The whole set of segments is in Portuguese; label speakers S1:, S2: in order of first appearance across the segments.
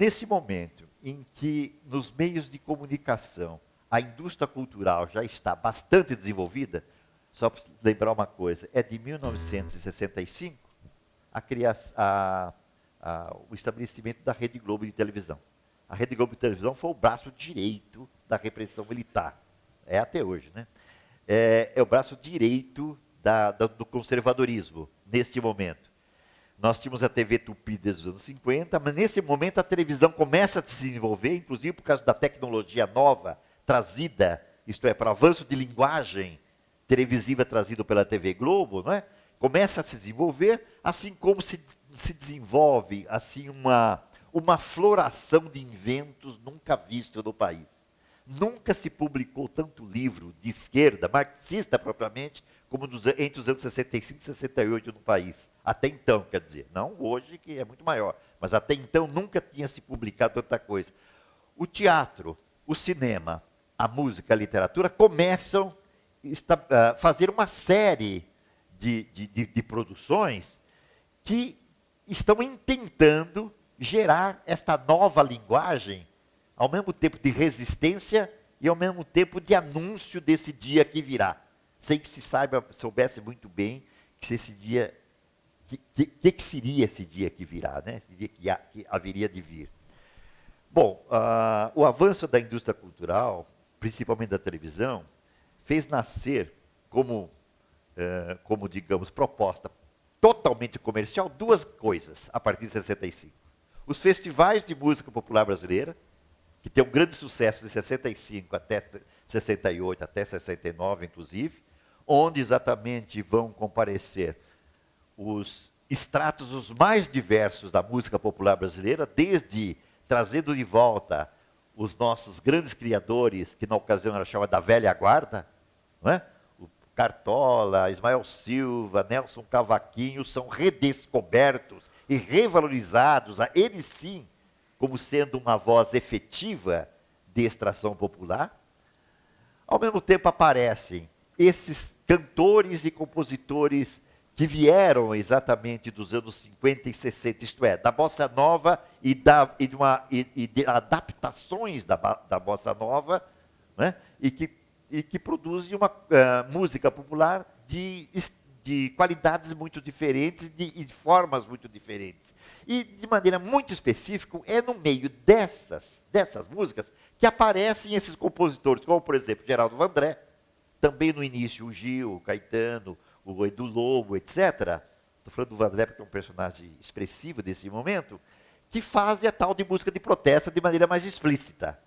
S1: Nesse momento em que nos meios de comunicação a indústria cultural já está bastante desenvolvida, só para lembrar uma coisa, é de 1965 o estabelecimento da Rede Globo de televisão. A Rede Globo de televisão foi o braço direito da repressão militar. É até hoje, né? É o braço direito do conservadorismo, neste momento. Nós tínhamos a TV Tupi desde os anos 50, mas nesse momento a televisão começa a se desenvolver, inclusive por causa da tecnologia nova trazida, isto é, para o avanço de linguagem televisiva trazido pela TV Globo, não é? Começa a se desenvolver, assim como se desenvolve assim uma floração de inventos nunca visto no país. Nunca se publicou tanto livro de esquerda, marxista propriamente, como entre os anos 65 e 68 no país. Até então, quer dizer, não hoje, que é muito maior, mas até então nunca tinha se publicado tanta coisa. O teatro, o cinema, a música, a literatura começam a fazer uma série de produções que estão tentando gerar esta nova linguagem, ao mesmo tempo de resistência e ao mesmo tempo de anúncio desse dia que virá. Sem que se soubesse muito bem que esse dia, que seria esse dia que virá, né? Esse dia que haveria de vir. Bom, o avanço da indústria cultural, principalmente da televisão, fez nascer como digamos, proposta totalmente comercial, duas coisas a partir de 65. Os festivais de música popular brasileira, que tem um grande sucesso de 65 até 68, até 69, inclusive, onde exatamente vão comparecer os estratos os mais diversos da música popular brasileira, desde trazendo de volta os nossos grandes criadores, que na ocasião era chamada da velha guarda, não é? O Cartola, Ismael Silva, Nelson Cavaquinho, são redescobertos e revalorizados, eles sim, como sendo uma voz efetiva de extração popular. Ao mesmo tempo aparecem esses cantores e compositores que vieram exatamente dos anos 50 e 60, isto é, da bossa nova e de adaptações da bossa nova, né? e que produzem uma música popular de qualidades muito diferentes e de formas muito diferentes. E, de maneira muito específica, é no meio dessas músicas que aparecem esses compositores, como, por exemplo, Geraldo Vandré, também no início o Gil, o Caetano, o Edu Lobo, etc. Estou falando do Vandré porque é um personagem expressivo desse momento, que fazem a tal de música de protesto de maneira mais explícita.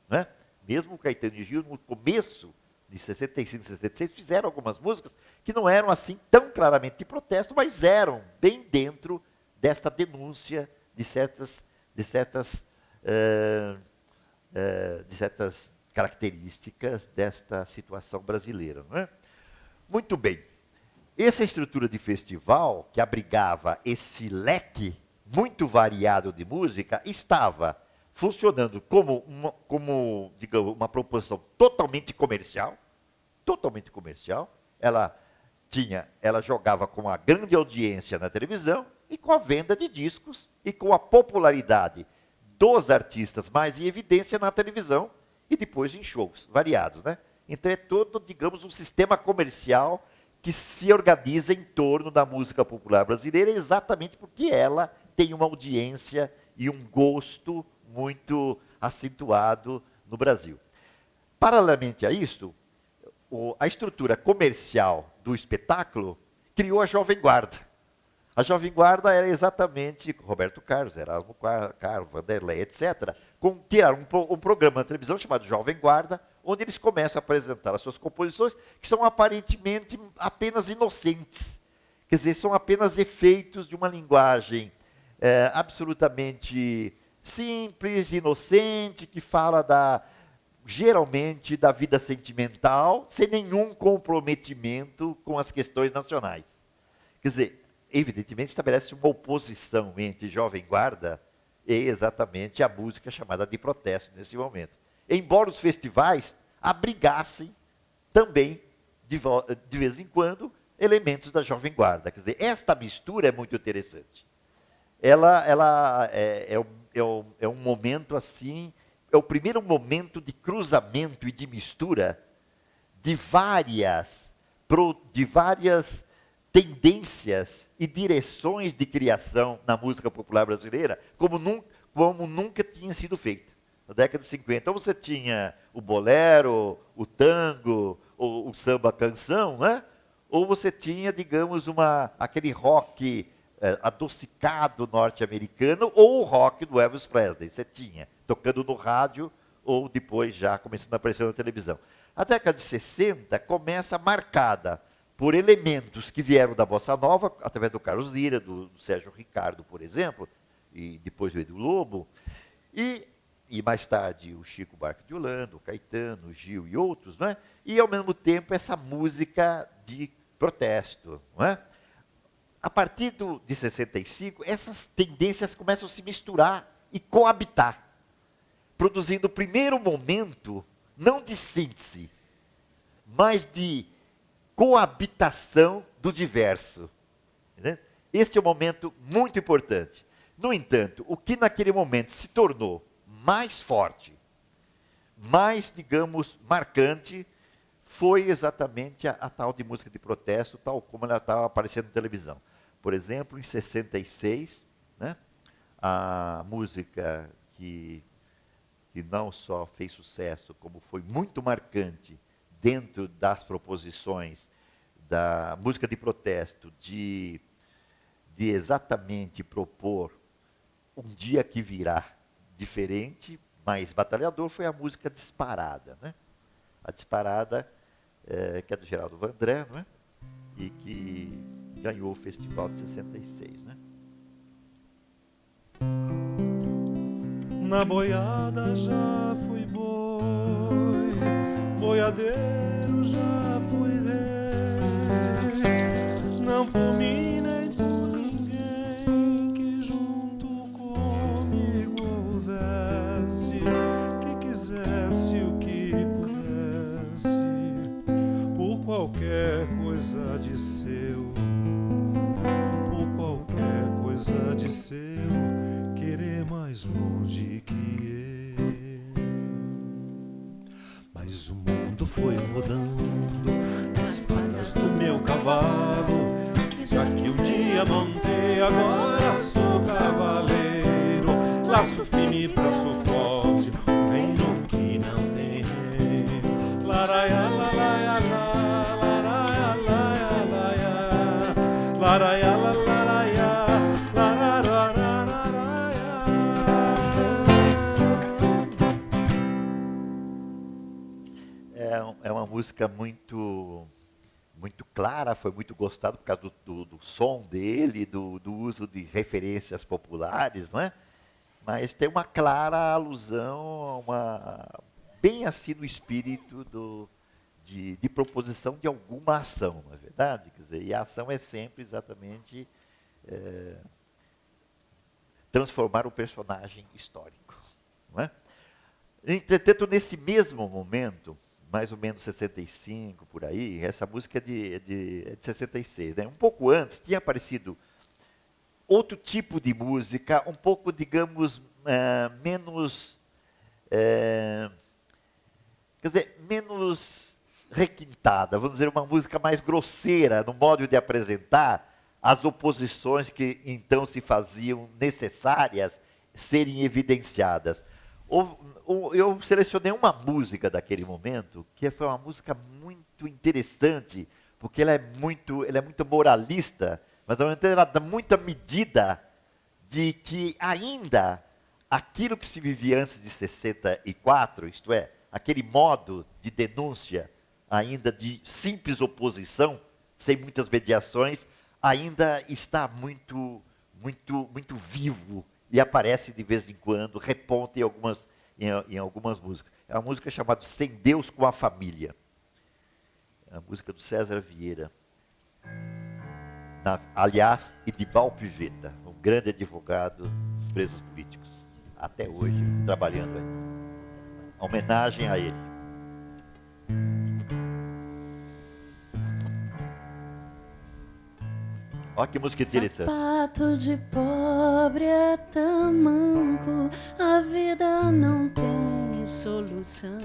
S1: Né? Mesmo o Caetano e o Gil, no começo de 65, 66, fizeram algumas músicas que não eram assim tão claramente de protesto, mas eram bem dentro desta denúncia de certas características desta situação brasileira. Não é? Muito bem. Essa estrutura de festival, que abrigava esse leque muito variado de música, estava funcionando como digamos, uma proposição totalmente comercial. Ela jogava com uma grande audiência na televisão e com a venda de discos e com a popularidade dos artistas mais em evidência na televisão e depois em shows variados, né? Então é todo, digamos, um sistema comercial que se organiza em torno da música popular brasileira, exatamente porque ela tem uma audiência e um gosto muito acentuado no Brasil. Paralelamente a isso, a estrutura comercial do espetáculo criou a Jovem Guarda. A Jovem Guarda era exatamente Roberto Carlos, Erasmo Carlos, Vanderlei, etc., criaram um programa na televisão chamado Jovem Guarda, onde eles começam a apresentar as suas composições, que são aparentemente apenas inocentes. Quer dizer, são apenas efeitos de uma linguagem absolutamente simples, inocente, que fala geralmente da vida sentimental, sem nenhum comprometimento com as questões nacionais. Quer dizer, evidentemente estabelece uma oposição entre Jovem Guarda e exatamente a música chamada de protesto nesse momento. Embora os festivais abrigassem também, de vez em quando, elementos da Jovem Guarda. Quer dizer, esta mistura é muito interessante. Ela é é um momento assim, é o primeiro momento de cruzamento e de mistura de várias tendências e direções de criação na música popular brasileira, como nunca tinha sido feito. Na década de 50. Então você tinha o bolero, o tango, o samba canção, né? Ou você tinha, digamos, aquele rock adocicado norte-americano, ou o rock do Elvis Presley. Você tinha, tocando no rádio, ou depois já começando a aparecer na televisão. A década de 60 começa marcada por elementos que vieram da Bossa Nova, através do Carlos Lira, do Sérgio Ricardo, por exemplo, e depois do Edu Lobo, e mais tarde o Chico Buarque de Holanda, o Caetano, o Gil e outros, não é? E ao mesmo tempo essa música de protesto, não é? A partir de 65, essas tendências começam a se misturar e coabitar, produzindo o primeiro momento, não de síntese, mas de coabitação do diverso. Né? Este é um momento muito importante. No entanto, o que naquele momento se tornou mais forte, mais, digamos, marcante, foi exatamente a tal de música de protesto, tal como ela estava aparecendo na televisão. Por exemplo, em 66, né, a música que não só fez sucesso, como foi muito marcante dentro das proposições da música de protesto, de exatamente propor um dia que virá diferente, mais batalhador, foi a música Disparada. Né? A Disparada, que é do Geraldo Vandré, não é? E que ganhou o festival de 66. Né?
S2: Na boiada já fui boi, boiadeiro já fui rei. Não por mim nem por ninguém que junto comigo houvesse, que quisesse o que pudesse, por qualquer coisa de seu, por qualquer coisa de seu, querer mais longe que eu. Mas o mundo foi rodando nas patas do meu cavalo, já que um dia montei, agora sou cavaleiro. Laço firme, braço forte, um reino que não tem rei. Laraia, laraia, laraia, laraia, laraia, laraia,
S1: é uma música muito clara, foi muito gostada por causa do som dele, do uso de referências populares, não é? Mas tem uma clara alusão, bem assim no espírito de proposição de alguma ação, não é verdade? Quer dizer, e a ação é sempre exatamente transformar o personagem histórico. Não é? Entretanto, nesse mesmo momento, mais ou menos 65, por aí, essa música é de 66, né? Um pouco antes tinha aparecido outro tipo de música, um pouco, digamos, menos, quer dizer, menos requintada, vamos dizer, uma música mais grosseira no modo de apresentar as oposições que então se faziam necessárias serem evidenciadas. Eu selecionei uma música daquele momento, que foi uma música muito interessante, porque ela é muito moralista, mas ao mesmo tempo ela dá muita medida de que ainda aquilo que se vivia antes de 64, isto é, aquele modo de denúncia, ainda de simples oposição, sem muitas mediações, ainda está muito vivo e aparece de vez em quando, reponta em algumas músicas. É uma música chamada Sem Deus com a Família. É a música do César Vieira. Aliás, Edibal Pivetta, um grande advogado dos presos políticos. Até hoje, trabalhando aí. Homenagem a ele. Olha que música interessante.
S3: Sapato de pobre é tamanco, a vida não tem solução.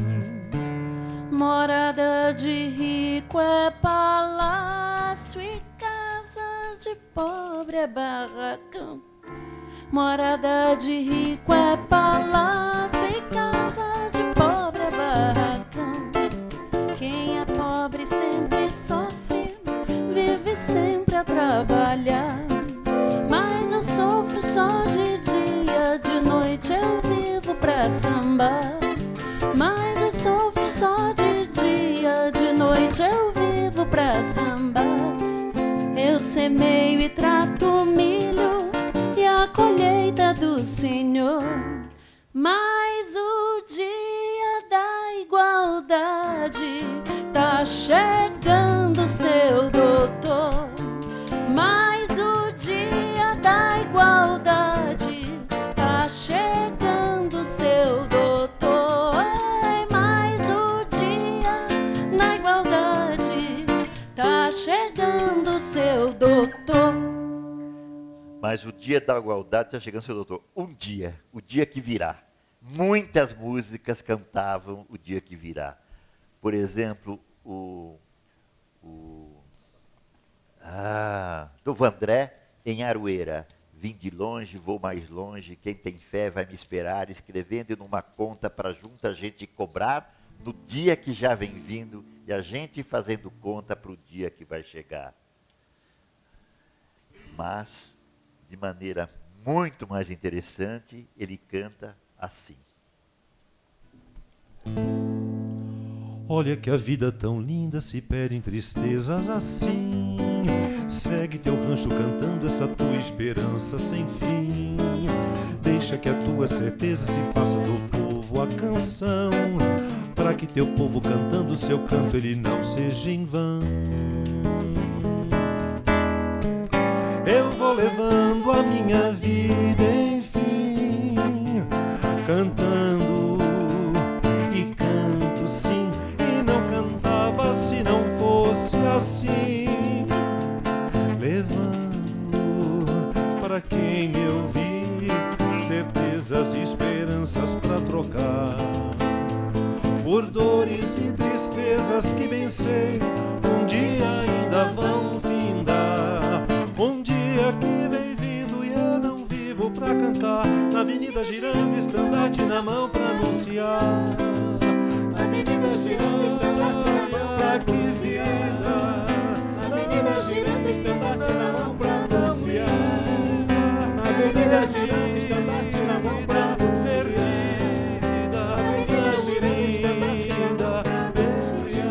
S3: Morada de rico é palácio e casa de pobre é barracão. Morada de rico é palácio e casa de pobre é barracão. Quem é pobre sempre sofre, vive sempre a trabalhar. Mas eu sofro só de dia, de noite eu vivo pra sambar. Mas eu sofro só de dia, de noite eu vivo pra sambar. Eu semeio e trato milho e a colheita do Senhor. Mas o dia da igualdade tá chegando, seu doutor. Mas o dia da igualdade tá chegando, seu doutor. Ai, mas o dia da igualdade tá chegando, seu doutor.
S1: Mas o dia da igualdade está chegando, seu doutor. Um dia, o dia que virá. Muitas músicas cantavam o dia que virá. Por exemplo, do Vandré, em Aroeira. Vim de longe, vou mais longe, quem tem fé vai me esperar, escrevendo numa conta para junto a gente cobrar, no dia que já vem vindo, e a gente fazendo conta para o dia que vai chegar. Mas, de maneira muito mais interessante, ele canta assim.
S2: Olha que a vida tão linda se perde em tristezas assim. Segue teu rancho cantando essa tua esperança sem fim. Deixa que a tua certeza se faça do povo a canção, para que teu povo cantando seu canto ele não seja em vão. Eu vou levando a minha vida, enfim, cantando e canto sim, e não cantava se não fosse assim. Levando para quem me ouvir certezas e esperanças para trocar por dores e tristezas que bem sei um dia ainda vão findar. Um dia que vem vindo e eu não vivo pra cantar, na avenida girando, estandarte na mão pra anunciar. Na avenida girando, estandarte na mão pra anunciar. Na avenida girando, estandarte na mão pra anunciar. Na avenida girando, estandarte na mão pra anunciar. Na avenida girando, estandarte na mão pra anunciar.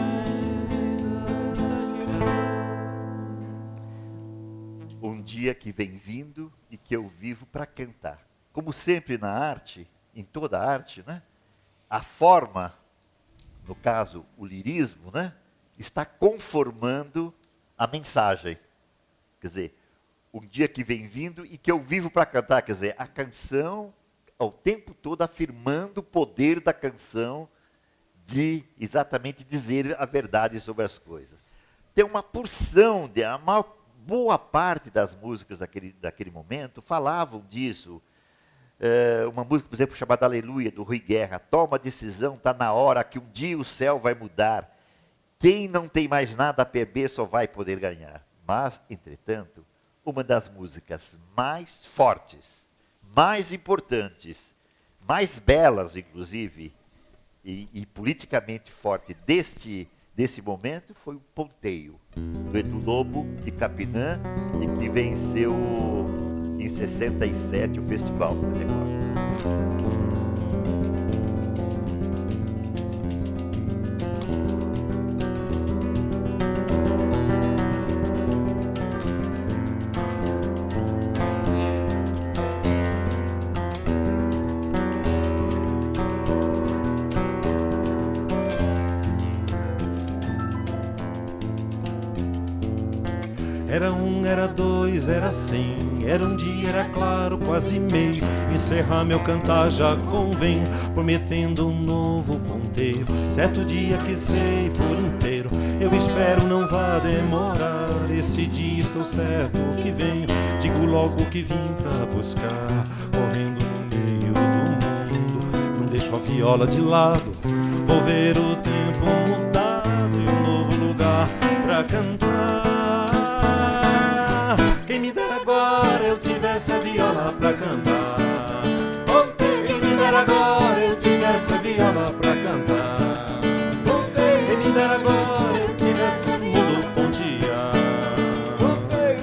S1: Um dia que vem vindo e que eu vivo para cantar. Como sempre na arte, em toda a arte, né? A forma, no caso o lirismo, né? Está conformando a mensagem. Quer dizer, um dia que vem vindo e que eu vivo para cantar. Quer dizer, a canção, ao tempo todo, afirmando o poder da canção de exatamente dizer a verdade sobre as coisas. Tem uma porção, boa parte das músicas daquele momento falavam disso. Uma música, por exemplo, chamada Aleluia, do Rui Guerra. Toma a decisão, está na hora que um dia o céu vai mudar. Quem não tem mais nada a perder só vai poder ganhar. Mas, entretanto, uma das músicas mais fortes, mais importantes, mais belas, inclusive, e politicamente forte desse momento foi o Ponteio, do Edu Lobo de Capinã, e que venceu em 67 o Festival da Record.
S2: Era um, era dois, era 100, era um dia, era claro, quase meio. Encerrar meu cantar já convém, prometendo um novo ponteio. monteiro. Certo dia que sei por inteiro, eu espero não vá demorar. Esse dia estou certo que venho, digo logo que vim pra buscar. Correndo no meio do mundo, não deixo a viola de lado. Vou ver o tempo mudado e um novo lugar pra cantar. Quem me dera agora eu tivesse a viola pra cantar. Quem me dera agora eu tivesse a viola pra cantar. Quem me dera agora eu tivesse o mundo pontear.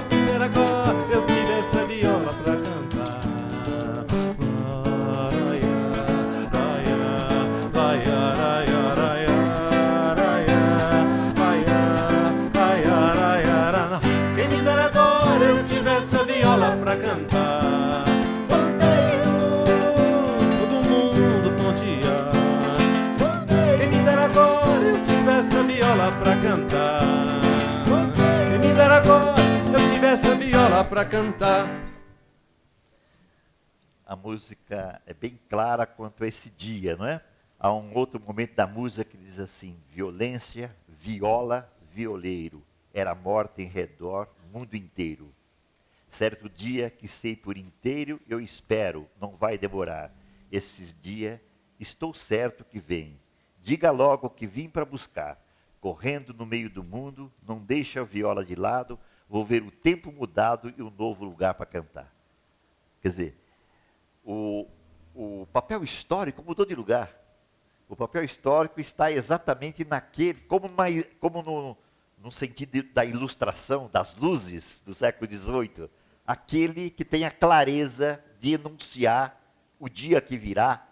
S2: Quem me dera agora eu tivesse a viola pra cantar. Quem me dera agora eu tivesse a viola pra cantar. Todo mundo pontear. Quem me dera agora eu tivesse a viola pra cantar. Quem me dera agora eu tivesse a viola pra cantar.
S1: A música é bem clara quanto a esse dia, não é? Há um outro momento da música que diz assim: violência, viola, violeiro, era morte em redor, mundo inteiro. Certo dia que sei por inteiro, eu espero, não vai demorar. Esses dias, estou certo que vem. Diga logo que vim para buscar. Correndo no meio do mundo, não deixa a viola de lado, vou ver o tempo mudado e um novo lugar para cantar. Quer dizer, o papel histórico mudou de lugar. O papel histórico está exatamente naquele, como no sentido da ilustração, das luzes do século XVIII, aquele que tem a clareza de enunciar o dia que virá.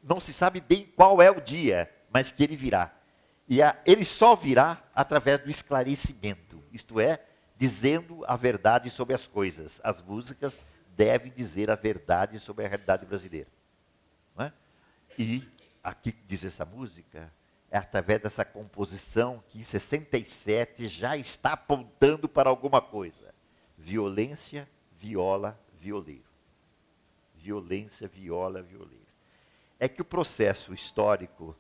S1: Não se sabe bem qual é o dia, mas que ele virá. E ele só virá através do esclarecimento, isto é, dizendo a verdade sobre as coisas. As músicas devem dizer a verdade sobre a realidade brasileira. Não é? E aqui diz essa música, é através dessa composição que em 67 já está apontando para alguma coisa. Violência, viola, violeiro. Violência, viola, violeiro. É que o processo histórico,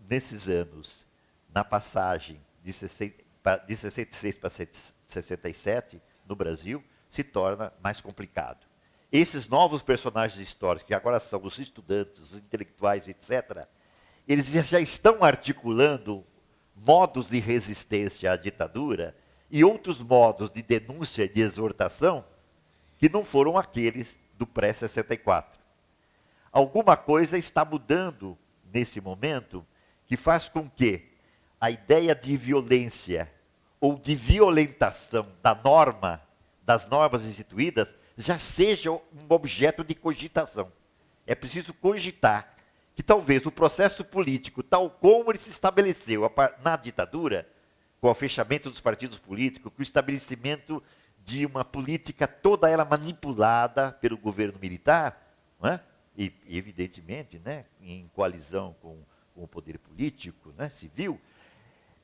S1: nesses anos, na passagem de 66 para 67, no Brasil, se torna mais complicado. Esses novos personagens históricos, que agora são os estudantes, os intelectuais, etc., eles já estão articulando modos de resistência à ditadura e outros modos de denúncia e de exortação que não foram aqueles do pré-64. Alguma coisa está mudando nesse momento que faz com que a ideia de violência ou de violentação das normas instituídas, já seja um objeto de cogitação. É preciso cogitar que talvez o processo político, tal como ele se estabeleceu na ditadura, com o fechamento dos partidos políticos, com o estabelecimento de uma política toda ela manipulada pelo governo militar, não é? E evidentemente, né, em coalizão com o poder político, né, civil,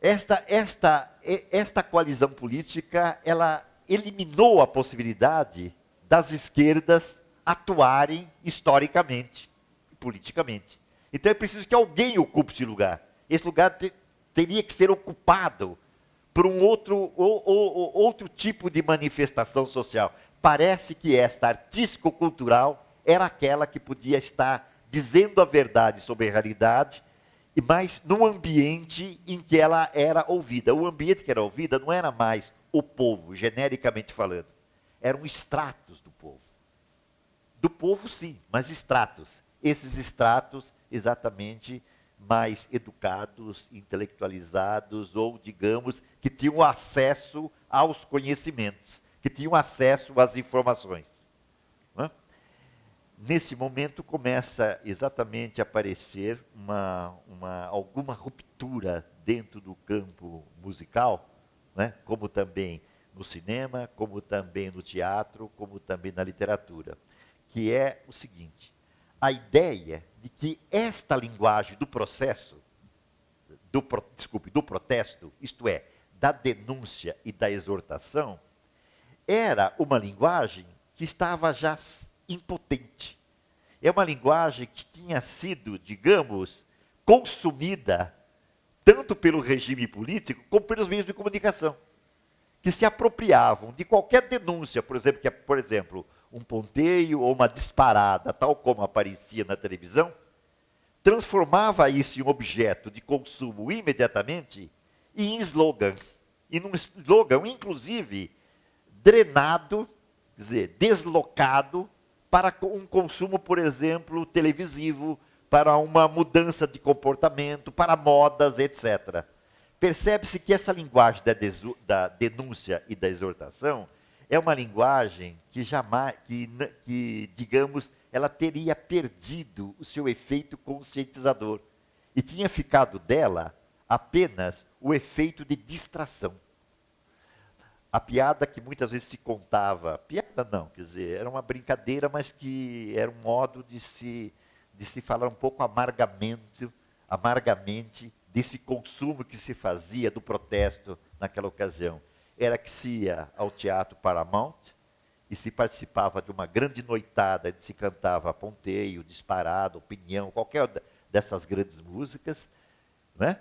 S1: esta coalizão política, ela eliminou a possibilidade das esquerdas atuarem historicamente e politicamente. Então é preciso que alguém ocupe esse lugar. Esse lugar teria que ser ocupado por um outro tipo de manifestação social. Parece que esta artístico-cultural era aquela que podia estar dizendo a verdade sobre a realidade, mas num ambiente em que ela era ouvida. O ambiente que era ouvida não era mais o povo, genericamente falando. Eram estratos do povo. Do povo, sim, mas estratos. Esses estratos, exatamente, mais educados, intelectualizados, ou, digamos, que tinham acesso aos conhecimentos, que tinham acesso às informações. Não é? Nesse momento começa exatamente a aparecer alguma ruptura dentro do campo musical, né? Como também no cinema, como também no teatro, como também na literatura, que é o seguinte: a ideia de que esta linguagem do processo, do protesto, isto é, da denúncia e da exortação, era uma linguagem que estava já impotente. É uma linguagem que tinha sido, digamos, consumida tanto pelo regime político como pelos meios de comunicação, que se apropriavam de qualquer denúncia, por exemplo, um ponteio ou uma disparada, tal como aparecia na televisão, transformava isso em um objeto de consumo imediatamente e em slogan. E num slogan, inclusive, drenado, quer dizer, deslocado para um consumo, por exemplo, televisivo, para uma mudança de comportamento, para modas, etc. Percebe-se que essa linguagem da denúncia e da exortação é uma linguagem que jamais, digamos, ela teria perdido o seu efeito conscientizador e tinha ficado dela apenas o efeito de distração. A piada que muitas vezes se contava, piada não, quer dizer, era uma brincadeira, mas que era um modo de se falar um pouco amargamente desse consumo que se fazia do protesto naquela ocasião. Era que se ia ao Teatro Paramount e se participava de uma grande noitada, onde se cantava Ponteio, Disparado, Opinião, qualquer dessas grandes músicas, né?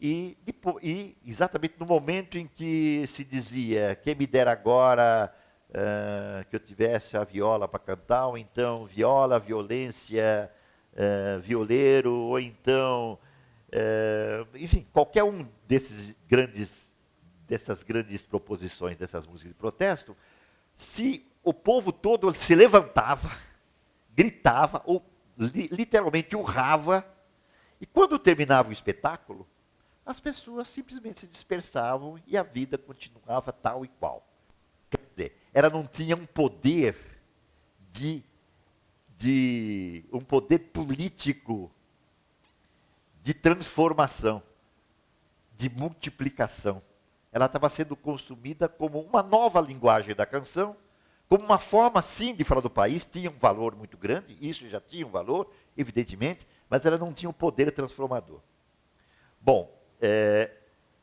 S1: E exatamente no momento em que se dizia, quem me dera agora que eu tivesse a viola para cantar, ou então viola, violência, violeiro, ou então, enfim, qualquer um dessas grandes proposições, dessas músicas de protesto, se o povo todo se levantava, gritava, ou literalmente urrava, e quando terminava o espetáculo, as pessoas simplesmente se dispersavam e a vida continuava tal e qual. Quer dizer, ela não tinha um poder um poder político de transformação, de multiplicação. Ela estava sendo consumida como uma nova linguagem da canção, como uma forma, sim, de falar do país, tinha um valor muito grande, isso já tinha um valor, evidentemente, mas ela não tinha um poder transformador. Bom,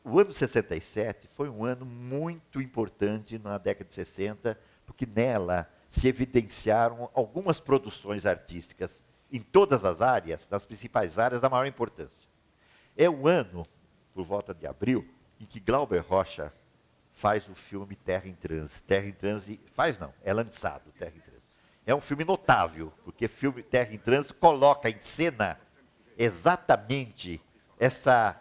S1: o ano de 67 foi um ano muito importante na década de 60, porque nela se evidenciaram algumas produções artísticas em todas as áreas, nas principais áreas da maior importância. É o ano, por volta de abril, em que Glauber Rocha faz o filme Terra em Transe. Terra em Transe, faz não, é lançado Terra em Transe. É um filme notável, porque o filme Terra em Transe coloca em cena exatamente essa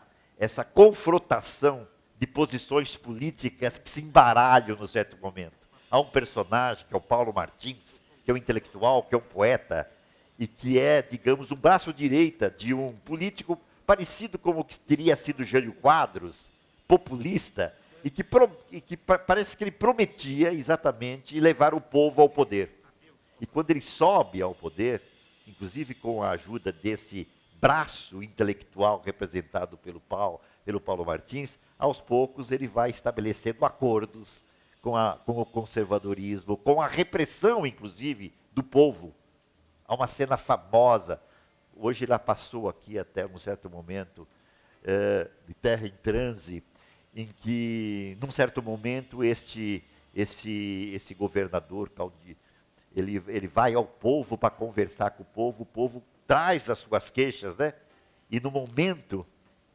S1: confrontação de posições políticas que se embaralham num certo momento. Há um personagem, que é o Paulo Martins, que é um intelectual, que é um poeta, e que é, digamos, um braço direita de um político parecido com o que teria sido Jânio Quadros, populista, e que parece que ele prometia exatamente levar o povo ao poder. E quando ele sobe ao poder, inclusive com a ajuda desse braço intelectual representado pelo Paulo Martins, aos poucos ele vai estabelecendo acordos com o conservadorismo, com a repressão, inclusive, do povo. Há uma cena famosa, hoje ela passou aqui até um certo momento, de Terra em Transe, em que, num certo momento, esse governador, ele vai ao povo para conversar com o povo traz as suas queixas, né? E no momento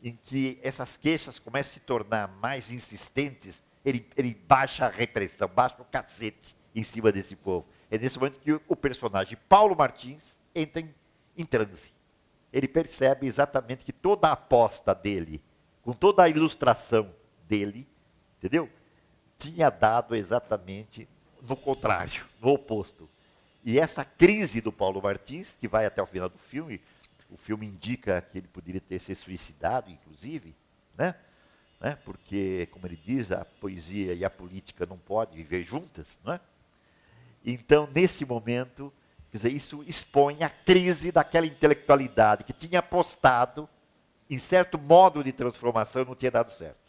S1: em que essas queixas começam a se tornar mais insistentes, ele baixa a repressão, baixa o cacete em cima desse povo. É nesse momento que o personagem Paulo Martins entra em transe. Ele percebe exatamente que toda a aposta dele, com toda a ilustração dele, entendeu? Tinha dado exatamente no contrário, no oposto. E essa crise do Paulo Martins, que vai até o final do filme, o filme indica que ele poderia ter se suicidado, inclusive, né? Porque, como ele diz, a poesia e a política não podem viver juntas, não é? Então, nesse momento, quer dizer, isso expõe a crise daquela intelectualidade que tinha apostado em certo modo de transformação e não tinha dado certo.